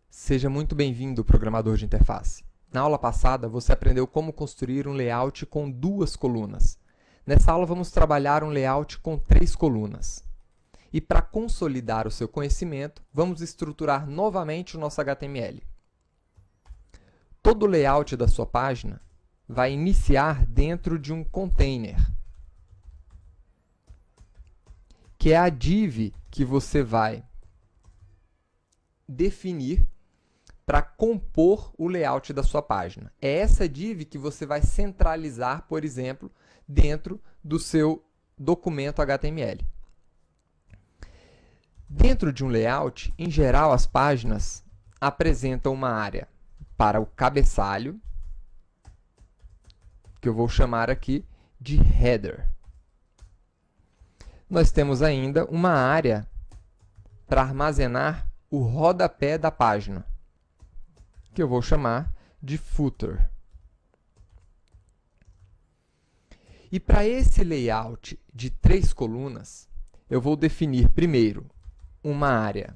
Seja muito bem-vindo, programador de interface. Na aula passada, você aprendeu como construir um layout com duas colunas. Nessa aula, vamos trabalhar um layout com 3 colunas. E para consolidar o seu conhecimento, vamos estruturar novamente o nosso HTML. Todo o layout da sua página vai iniciar dentro de um container, que é a div que você vai definir para compor o layout da sua página. É essa div que você vai centralizar, por exemplo, dentro do seu documento HTML. Dentro de um layout, em geral, as páginas apresentam uma área para o cabeçalho, que eu vou chamar aqui de header. Nós temos ainda uma área para armazenar o rodapé da página, que eu vou chamar de footer. E para esse layout de 3 colunas, eu vou definir primeiro uma área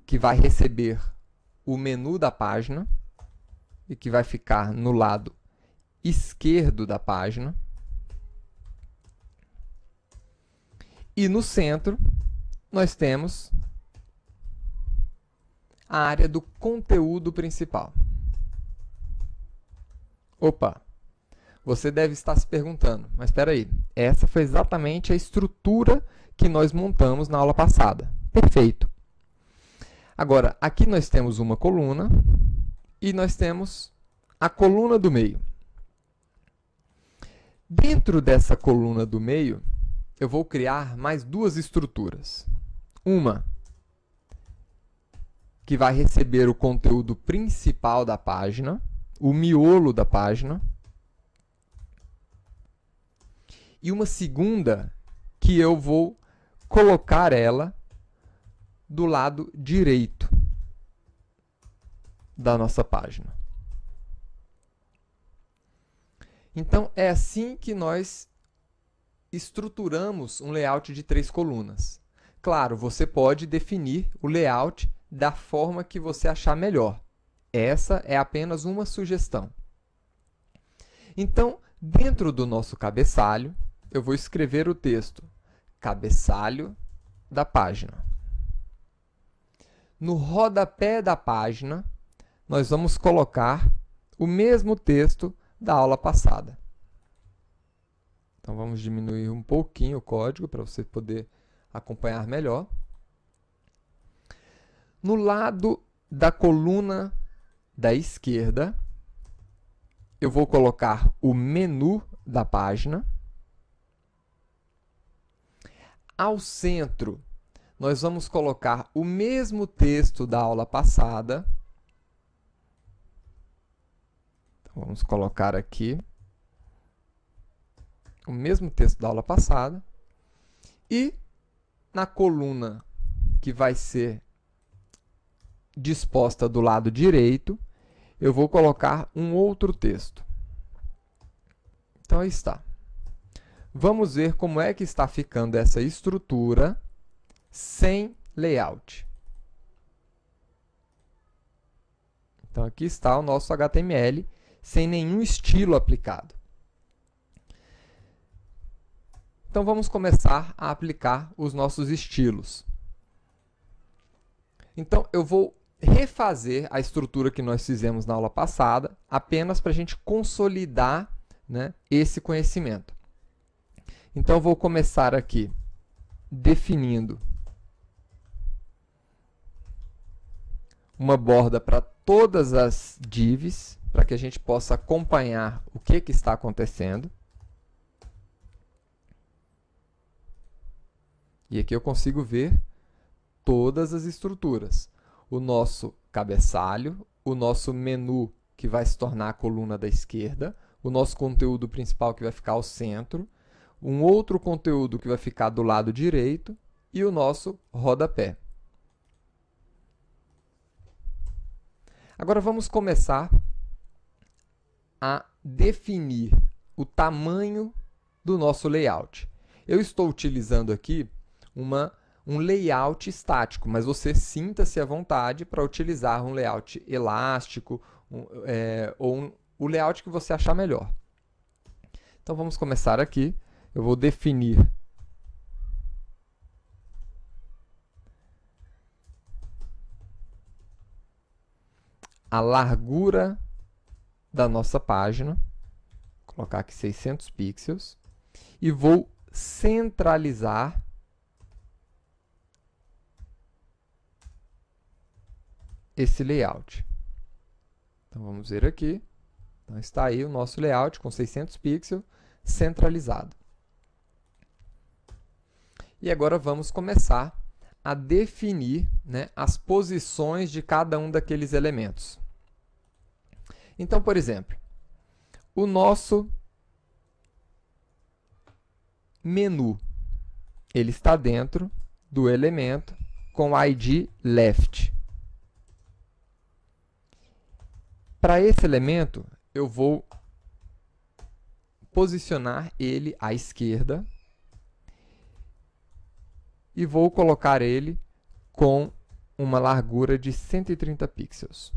que vai receber o menu da página e que vai ficar no lado esquerdo da página. E no centro, nós temos a área do conteúdo principal. Opa! Você deve estar se perguntando, mas espera aí, essa foi exatamente a estrutura que nós montamos na aula passada. Perfeito! Agora, aqui nós temos uma coluna e nós temos a coluna do meio. Dentro dessa coluna do meio, eu vou criar mais 2 estruturas. Uma que vai receber o conteúdo principal da página, o miolo da página. E uma segunda que eu vou colocar ela do lado direito da nossa página. Então, é assim que nós estruturamos um layout de 3 colunas. Claro, você pode definir o layout da forma que você achar melhor. Essa é apenas uma sugestão. Então, dentro do nosso cabeçalho, eu vou escrever o texto cabeçalho da página. No rodapé da página, nós vamos colocar o mesmo texto da aula passada. Então, vamos diminuir um pouquinho o código para você poder acompanhar melhor. No lado da coluna da esquerda, eu vou colocar o menu da página. Ao centro, nós vamos colocar o mesmo texto da aula passada. Então, vamos colocar aqui o mesmo texto da aula passada. E na coluna que vai ser disposta do lado direito, eu vou colocar um outro texto. Então, aí está. Vamos ver como é que está ficando essa estrutura sem layout. Então, aqui está o nosso HTML sem nenhum estilo aplicado. Então, vamos começar a aplicar os nossos estilos. Então, eu vou refazer a estrutura que nós fizemos na aula passada, apenas para a gente consolidar, né, esse conhecimento. Então, eu vou começar aqui definindo uma borda para todas as divs, para que a gente possa acompanhar o que está acontecendo. E aqui eu consigo ver todas as estruturas. O nosso cabeçalho, o nosso menu, que vai se tornar a coluna da esquerda, o nosso conteúdo principal, que vai ficar ao centro, um outro conteúdo que vai ficar do lado direito e o nosso rodapé. Agora vamos começar a definir o tamanho do nosso layout. Eu estou utilizando aqui um layout estático, mas você sinta-se à vontade para utilizar um layout elástico o layout que você achar melhor. Então vamos começar aqui. Eu vou definir a largura da nossa página, vou colocar aqui 600 pixels, e vou centralizar esse layout. Então vamos ver aqui. Então está aí o nosso layout com 600 pixels centralizado. E agora vamos começar a definir, né, as posições de cada um daqueles elementos. Então, por exemplo, o nosso menu, ele está dentro do elemento com ID left. Para esse elemento, eu vou posicionar ele à esquerda e vou colocar ele com uma largura de 130 pixels.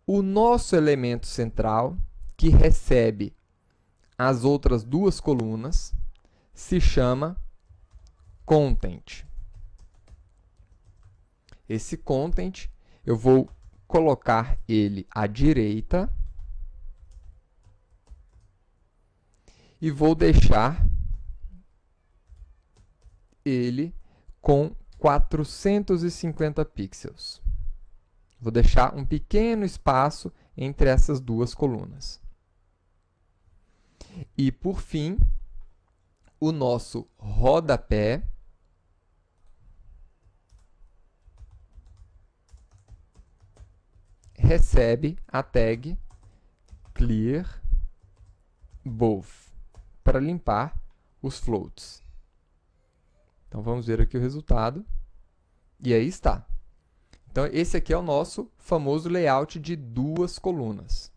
O nosso elemento central, que recebe as outras duas colunas, se chama content. Esse content, eu vou colocar ele à direita e vou deixar ele com 450 pixels. Vou deixar um pequeno espaço entre essas duas colunas. E, por fim, o nosso rodapé recebe a tag clear both para limpar os floats. Então, vamos ver aqui o resultado. E aí está. Então, esse aqui é o nosso famoso layout de duas colunas.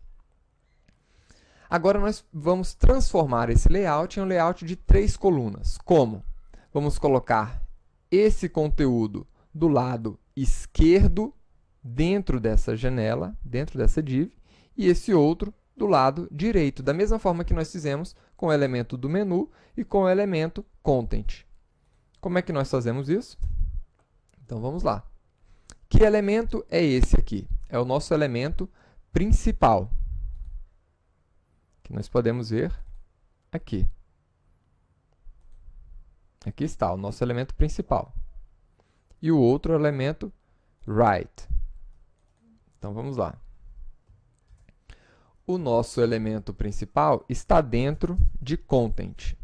Agora, nós vamos transformar esse layout em um layout de 3 colunas. Como? Vamos colocar esse conteúdo do lado esquerdo dentro dessa janela, dentro dessa div, e esse outro do lado direito, da mesma forma que nós fizemos com o elemento do menu e com o elemento content. Como é que nós fazemos isso? Então, vamos lá. Que elemento é esse aqui? É o nosso elemento principal, que nós podemos ver aqui. Aqui está o nosso elemento principal. E o outro elemento right. Então, vamos lá. O nosso elemento principal está dentro de content.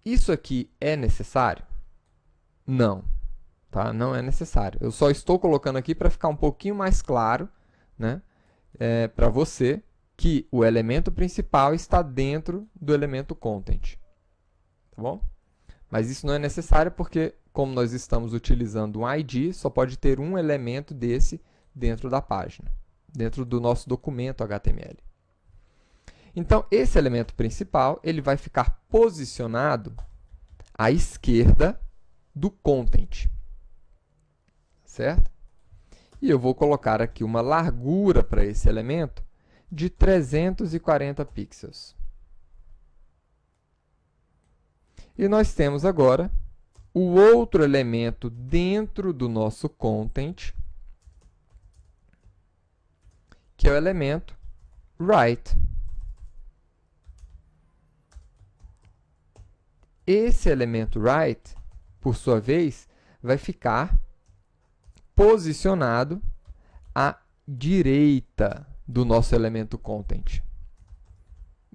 Isso aqui é necessário? Não, tá? Não é necessário. Eu só estou colocando aqui para ficar um pouquinho mais claro, né, para você que o elemento principal está dentro do elemento content. Tá bom? Mas isso não é necessário porque, como nós estamos utilizando um ID, só pode ter um elemento desse dentro da página, dentro do nosso documento HTML. Então, esse elemento principal ele vai ficar posicionado à esquerda do content, certo? E eu vou colocar aqui uma largura para esse elemento de 340 pixels. E nós temos agora o outro elemento dentro do nosso content, que é o elemento right. Esse elemento right, por sua vez, vai ficar posicionado à direita do nosso elemento content.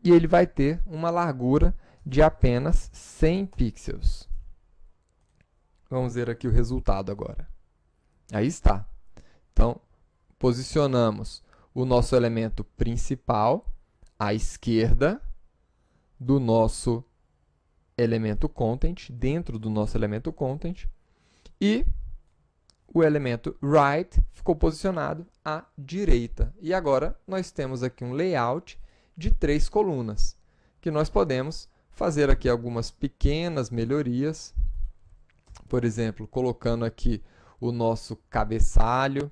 E ele vai ter uma largura de apenas 100 pixels. Vamos ver aqui o resultado agora. Aí está. Então, posicionamos o nosso elemento principal à esquerda do nosso elemento content, dentro do nosso elemento content, e o elemento right ficou posicionado à direita. E agora nós temos aqui um layout de 3 colunas, que nós podemos fazer aqui algumas pequenas melhorias. Por exemplo, colocando aqui o nosso cabeçalho.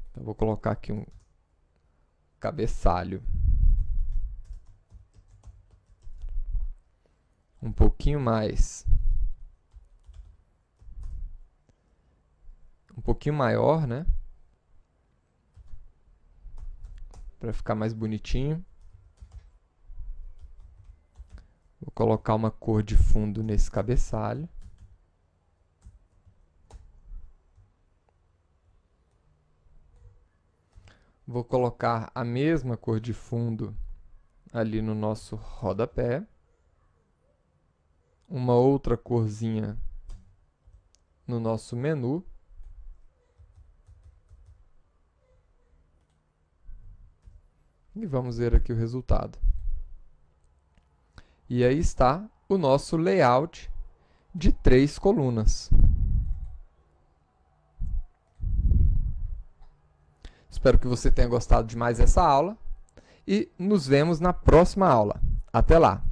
Então, vou colocar aqui um cabeçalho um pouquinho maior, né? Para ficar mais bonitinho. Vou colocar uma cor de fundo nesse cabeçalho. Vou colocar a mesma cor de fundo ali no nosso rodapé. Uma outra corzinha no nosso menu. E vamos ver aqui o resultado. E aí está o nosso layout de 3 colunas. Espero que você tenha gostado de mais essa aula e nos vemos na próxima aula. Até lá!